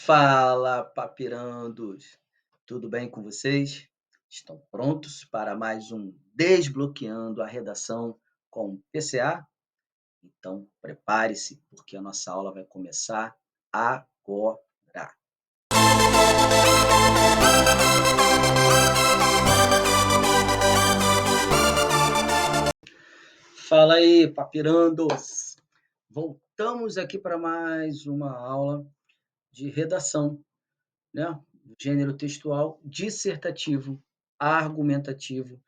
Fala, papirandos! Tudo bem com vocês? Estão prontos para mais um Desbloqueando a Redação com PCA? Então, prepare-se, porque a nossa aula vai começar agora. Fala aí, papirandos! Voltamos aqui para mais uma aula de redação, né? Gênero textual, dissertativo, argumentativo,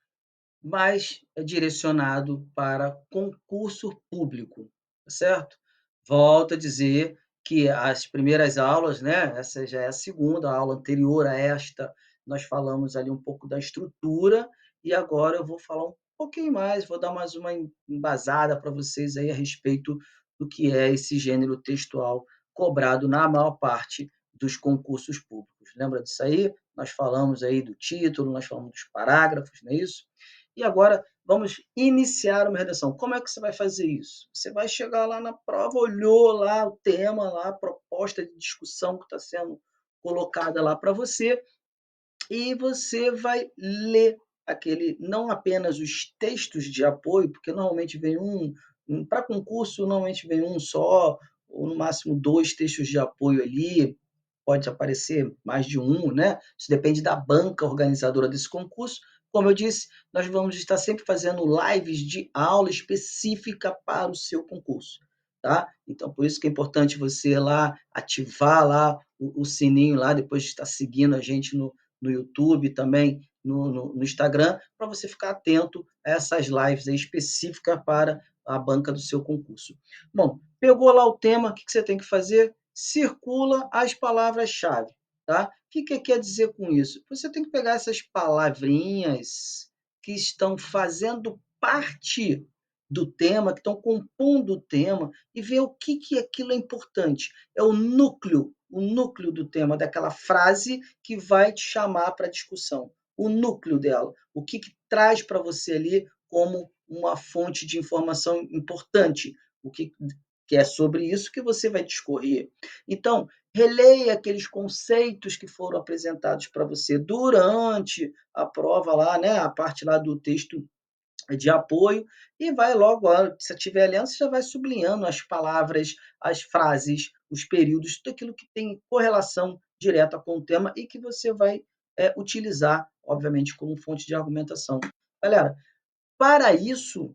mas é direcionado para concurso público, tá certo? Volto a dizer que as primeiras aulas, né, essa já é a segunda, a aula anterior a esta, nós falamos ali um pouco da estrutura, e agora eu vou falar um pouquinho mais, vou dar mais uma embasada para vocês aí a respeito do que é esse gênero textual cobrado na maior parte dos concursos públicos. Lembra disso aí? Nós falamos aí do título, nós falamos dos parágrafos, não é isso? E agora vamos iniciar uma redação. Como é que você vai fazer isso? Você vai chegar lá na prova, olhou lá o tema, lá a proposta de discussão que está sendo colocada lá para você, e você vai ler aquele, não apenas os textos de apoio, porque normalmente vem para concurso normalmente vem um só, ou no máximo dois textos de apoio ali, pode aparecer mais de um, né? Isso depende da banca organizadora desse concurso. Como eu disse, nós vamos estar sempre fazendo lives de aula específica para o seu concurso, tá? Então, por isso que é importante você lá ativar lá o sininho lá, depois de estar seguindo a gente no YouTube, também no Instagram, para você ficar atento a essas lives aí específicas para a banca do seu concurso. Bom, pegou lá o tema, o que você tem que fazer? Circula as palavras-chave, tá? O que quer dizer com isso? Você tem que pegar essas palavrinhas que estão fazendo parte do tema, que estão compondo o tema, e ver o que aquilo é importante. É o núcleo do tema, daquela frase que vai te chamar para discussão. O núcleo dela, o que traz para você ali como uma fonte de informação importante, o que é sobre isso que você vai discorrer. Então, releia aqueles conceitos que foram apresentados para você durante a prova lá, né, a parte lá do texto de apoio, e vai logo, se estiver lendo, você já vai sublinhando as palavras, as frases, os períodos, tudo aquilo que tem correlação direta com o tema e que você vai utilizar, obviamente, como fonte de argumentação. Galera, para isso,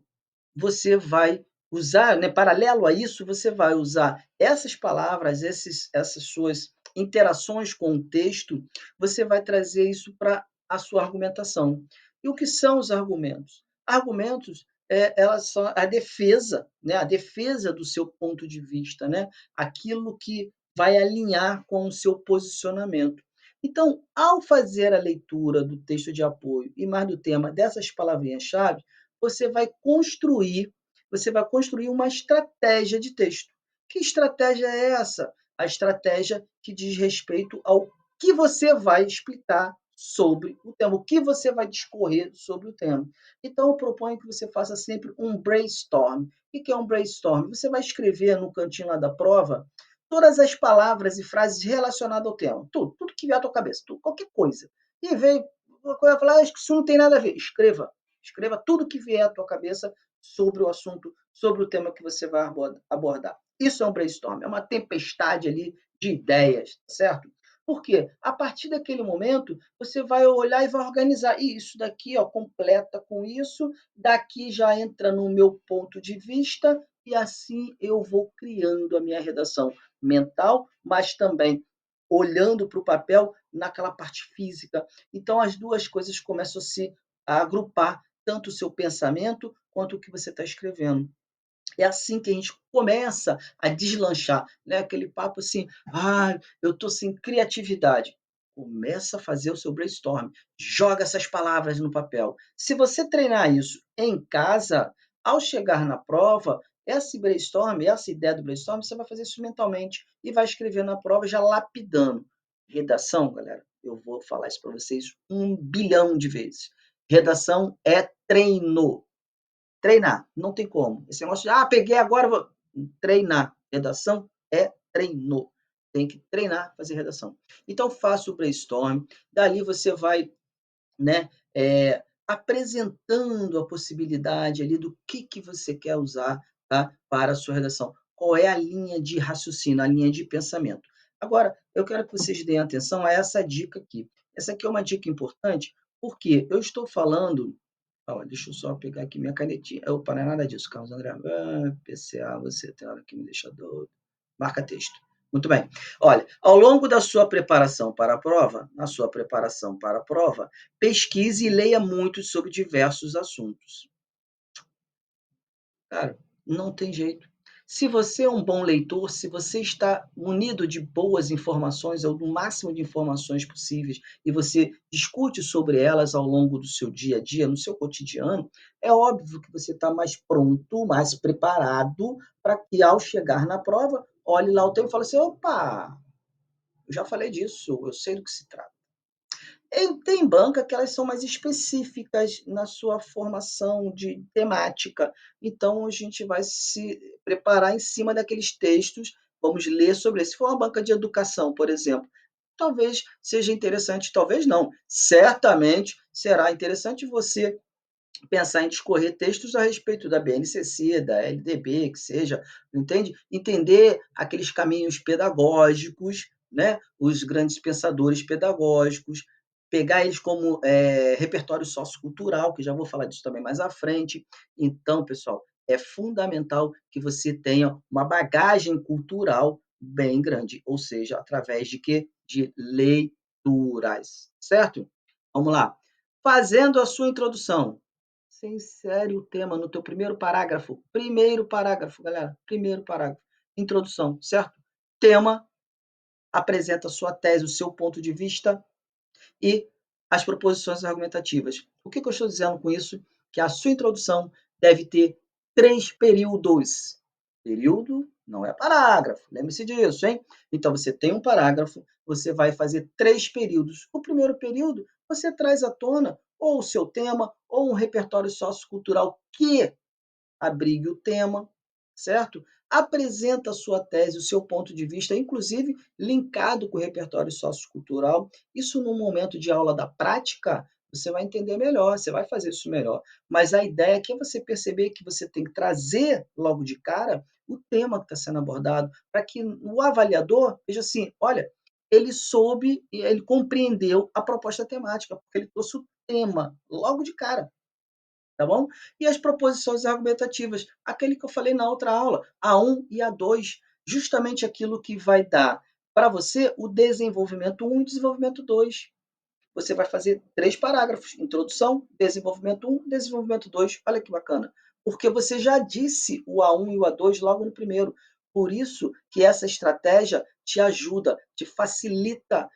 você vai usar, né, paralelo a isso, você vai usar essas palavras, essas suas interações com o texto, você vai trazer isso para a sua argumentação. E o que são os argumentos? Argumentos, elas são a defesa, né, a defesa do seu ponto de vista, né, aquilo que vai alinhar com o seu posicionamento. Então, ao fazer a leitura do texto de apoio e mais do tema dessas palavrinhas-chave, você vai construir uma estratégia de texto. Que estratégia é essa? A estratégia que diz respeito ao que você vai explicar sobre o tema, o que você vai discorrer sobre o tema. Então, eu proponho que você faça sempre um brainstorm. O que é um brainstorm? Você vai escrever no cantinho lá da prova todas as palavras e frases relacionadas ao tema. Tudo que vier à tua cabeça, tudo, qualquer coisa. E veio uma coisa, falar, acho que isso não tem nada a ver. Escreva tudo que vier à tua cabeça sobre o assunto, sobre o tema que você vai abordar. Isso é um brainstorm, é uma tempestade ali de ideias, certo? Por quê? A partir daquele momento, você vai olhar e vai organizar. E isso daqui, ó, completa com isso, daqui já entra no meu ponto de vista, e assim eu vou criando a minha redação mental, mas também olhando para o papel naquela parte física. Então, as duas coisas começam a agrupar tanto o seu pensamento quanto o que você está escrevendo. É assim que a gente começa a deslanchar, né? Aquele papo assim, eu estou sem criatividade. Começa a fazer o seu brainstorm, joga essas palavras no papel. Se você treinar isso em casa, ao chegar na prova, esse brainstorm, essa ideia do brainstorm, você vai fazer isso mentalmente e vai escrever na prova já lapidando. Redação, galera, eu vou falar isso para vocês 1 bilhão de vezes. Redação é treino. Treinar, não tem como. Esse negócio de, peguei agora, vou treinar. Redação é treino. tem que treinar, fazer redação. Então faça o brainstorm, dali você vai, né, apresentando a possibilidade ali do que você quer usar, tá, para a sua redação. Qual é a linha de raciocínio, a linha de pensamento. Agora, eu quero que vocês deem atenção a essa dica aqui. Essa aqui é uma dica importante, porque eu estou falando, ó, deixa eu só pegar aqui minha canetinha. Opa, não é nada disso, Carlos André. PCA, você tem hora que me deixa doido. Marca texto. Muito bem. Olha, ao longo da sua preparação para a prova, na sua preparação para a prova, pesquise e leia muito sobre diversos assuntos. Cara, não tem jeito. Se você é um bom leitor, se você está munido de boas informações, ou do máximo de informações possíveis, e você discute sobre elas ao longo do seu dia a dia, no seu cotidiano, é óbvio que você está mais pronto, mais preparado para que, ao chegar na prova, olhe lá o tema e fale assim: opa, eu já falei disso, eu sei do que se trata. Tem banca que elas são mais específicas na sua formação de temática, então a gente vai se preparar em cima daqueles textos, vamos ler sobre isso. Se for uma banca de educação, por exemplo, talvez seja interessante, talvez não, certamente será interessante você pensar em discorrer textos a respeito da BNCC, da LDB, que seja, entende? Entender aqueles caminhos pedagógicos, né? Os grandes pensadores pedagógicos, pegar eles como repertório sociocultural, que já vou falar disso também mais à frente. Então, pessoal, é fundamental que você tenha uma bagagem cultural bem grande, ou seja, através de quê? De leituras, certo? Vamos lá. Fazendo a sua introdução, você insere o tema no teu primeiro parágrafo, galera, primeiro parágrafo, introdução, certo? Tema, apresenta a sua tese, o seu ponto de vista e as proposições argumentativas. O que eu estou dizendo com isso? Que a sua introdução deve ter 3 períodos. Período não é parágrafo, lembre-se disso, hein? Então, você tem um parágrafo, você vai fazer 3 períodos. O primeiro período, você traz à tona ou o seu tema, ou um repertório sociocultural que abrigue o tema, certo? Apresenta a sua tese, o seu ponto de vista, inclusive linkado com o repertório sociocultural. Isso no momento de aula da prática, você vai entender melhor, você vai fazer isso melhor. Mas a ideia aqui é você perceber que você tem que trazer logo de cara o tema que está sendo abordado, para que o avaliador veja assim, olha, ele soube, ele compreendeu a proposta temática, porque ele trouxe o tema logo de cara, tá bom? E as proposições argumentativas, aquele que eu falei na outra aula, A1 e A2, justamente aquilo que vai dar para você o desenvolvimento 1 e desenvolvimento 2. Você vai fazer 3 parágrafos, introdução, desenvolvimento 1, desenvolvimento 2. Olha que bacana, porque você já disse o A1 e o A2 logo no primeiro. Por isso que essa estratégia te ajuda, te facilita,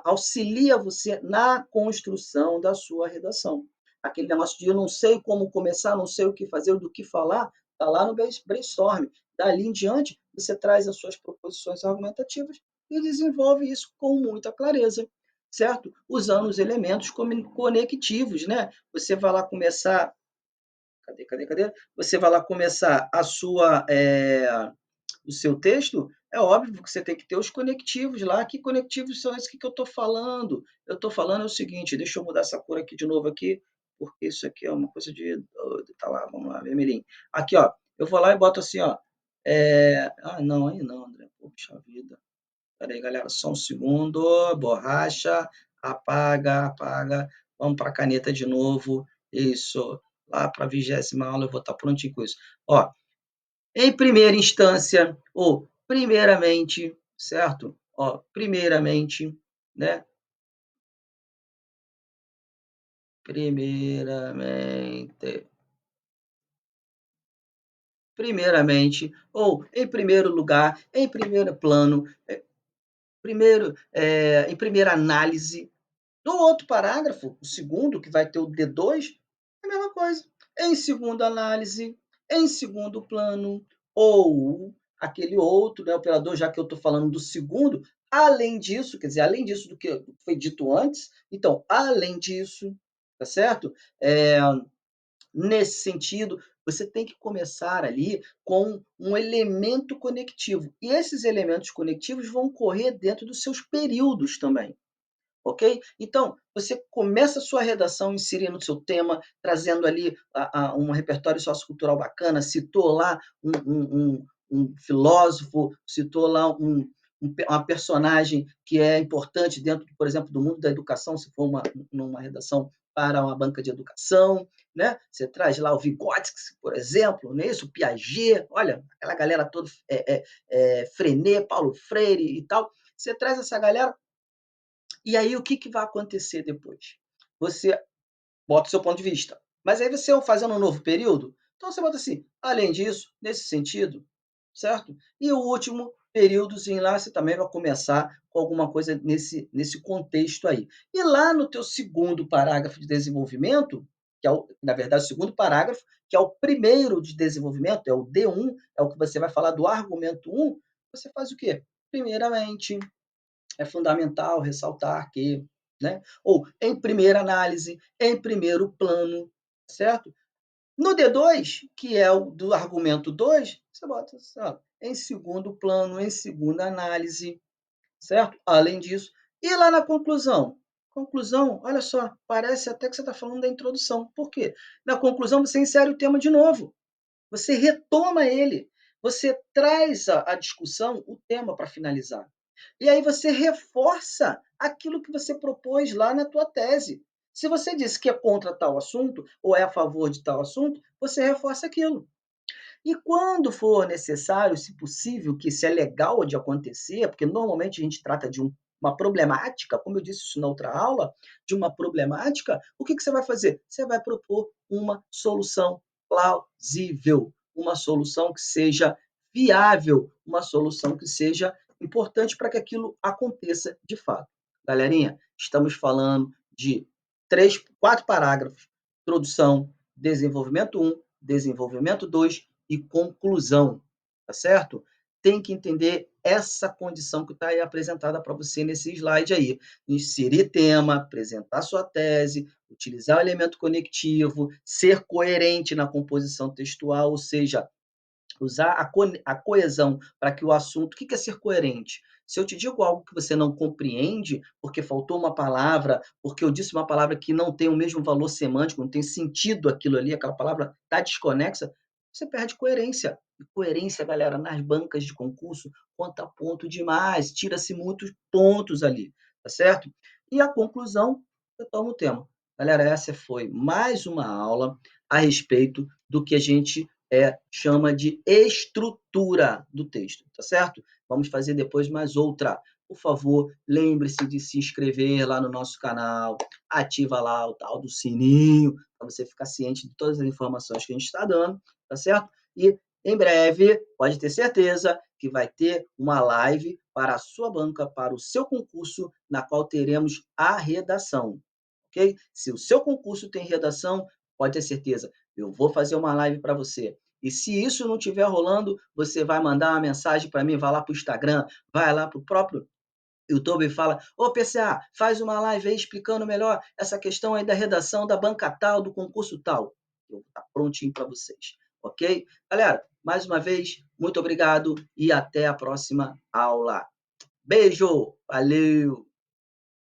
auxilia você na construção da sua redação. Aquele negócio de eu não sei como começar, não sei o que fazer, do que falar, está lá no brainstorm. Dali em diante, você traz as suas proposições argumentativas e desenvolve isso com muita clareza, certo? Usando os elementos conectivos, né? Você vai lá começar, cadê? Você vai lá começar o seu texto, é óbvio que você tem que ter os conectivos lá. Que conectivos são esses que eu estou falando? Eu estou falando é o seguinte, deixa eu mudar essa cor aqui de novo aqui, porque isso aqui é uma coisa de tá lá, vamos lá, vermelhinho. Aqui, ó, eu vou lá e boto assim, ó, não, aí não, André, poxa vida. Espera aí, galera, só um segundo. Borracha, apaga. Vamos para a caneta de novo. Isso. Lá para a 20ª aula eu vou estar prontinho com isso. Ó, em primeira instância, ou primeiramente, certo? Ó, primeiramente, né? Primeiramente. Primeiramente, ou em primeiro lugar, em primeiro plano, em primeira análise. No outro parágrafo, o segundo, que vai ter o D2, é a mesma coisa. Em segunda análise, em segundo plano, ou aquele outro, né, operador, já que eu estou falando do segundo, além disso, quer dizer, além disso do que foi dito antes, então, além disso, tá certo? Nesse sentido, você tem que começar ali com um elemento conectivo. E esses elementos conectivos vão correr dentro dos seus períodos também. Ok? Então, você começa a sua redação inserindo o seu tema, trazendo ali um repertório sociocultural bacana, citou lá um filósofo, citou lá uma personagem que é importante dentro, por exemplo, do mundo da educação, se for numa redação para uma banca de educação, né? Você traz lá o Vygotsky, por exemplo, não é isso? O Piaget, olha, aquela galera toda, Frenet, Paulo Freire e tal. Você traz essa galera e aí o que que vai acontecer depois? Você bota o seu ponto de vista, mas aí você fazendo um novo período, então você bota assim: "Além disso, nesse sentido", certo? E o último períodozinho lá, você também vai começar com alguma coisa nesse contexto aí. E lá no teu segundo parágrafo de desenvolvimento, que é o na verdade, o segundo parágrafo, que é o primeiro de desenvolvimento, é o D1, é o que você vai falar do argumento um, você faz o quê? Primeiramente, é fundamental ressaltar que, né? Ou em primeira análise, em primeiro plano, certo? No D2, que é o do argumento 2, você bota assim, ó, em segundo plano, em segunda análise, certo? Além disso, e lá na conclusão? Conclusão, olha só, parece até que você está falando da introdução. Por quê? Na conclusão, você insere o tema de novo. Você retoma ele, você traz à discussão o tema para finalizar. E aí você reforça aquilo que você propôs lá na tua tese. Se você disse que é contra tal assunto ou é a favor de tal assunto, você reforça aquilo. E quando for necessário, se possível, que isso é legal de acontecer, porque normalmente a gente trata de uma problemática, como eu disse isso na outra aula, de uma problemática, o que que você vai fazer? Você vai propor uma solução plausível, uma solução que seja viável, uma solução que seja importante para que aquilo aconteça de fato. Galerinha, estamos falando de 4 parágrafos: introdução, desenvolvimento um, desenvolvimento 2 e conclusão, tá certo? Tem que entender essa condição que está aí apresentada para você nesse slide aí. Inserir tema, apresentar sua tese, utilizar o elemento conectivo, ser coerente na composição textual, ou seja, usar a coesão para que o assunto. O que é ser coerente? Se eu te digo algo que você não compreende, porque faltou uma palavra, porque eu disse uma palavra que não tem o mesmo valor semântico, não tem sentido aquilo ali, aquela palavra está desconexa, você perde coerência. E coerência, galera, nas bancas de concurso, conta ponto demais, tira-se muitos pontos ali, tá certo? E a conclusão, eu tomo o tema. Galera, essa foi mais uma aula a respeito do que a gente chama de estrutura do texto, tá certo? Vamos fazer depois mais outra. Por favor, lembre-se de se inscrever lá no nosso canal, ativa lá o tal do sininho, para você ficar ciente de todas as informações que a gente está dando, tá certo? E em breve, pode ter certeza que vai ter uma live para a sua banca, para o seu concurso, na qual teremos a redação, ok? Se o seu concurso tem redação, pode ter certeza, eu vou fazer uma live para você. E se isso não estiver rolando, você vai mandar uma mensagem para mim, vai lá para o Instagram, vai lá para o próprio YouTube e fala: Ô PCA, faz uma live aí explicando melhor essa questão aí da redação da banca tal, do concurso tal. Eu vou estar prontinho para vocês, ok? Galera, mais uma vez, muito obrigado e até a próxima aula. Beijo, valeu!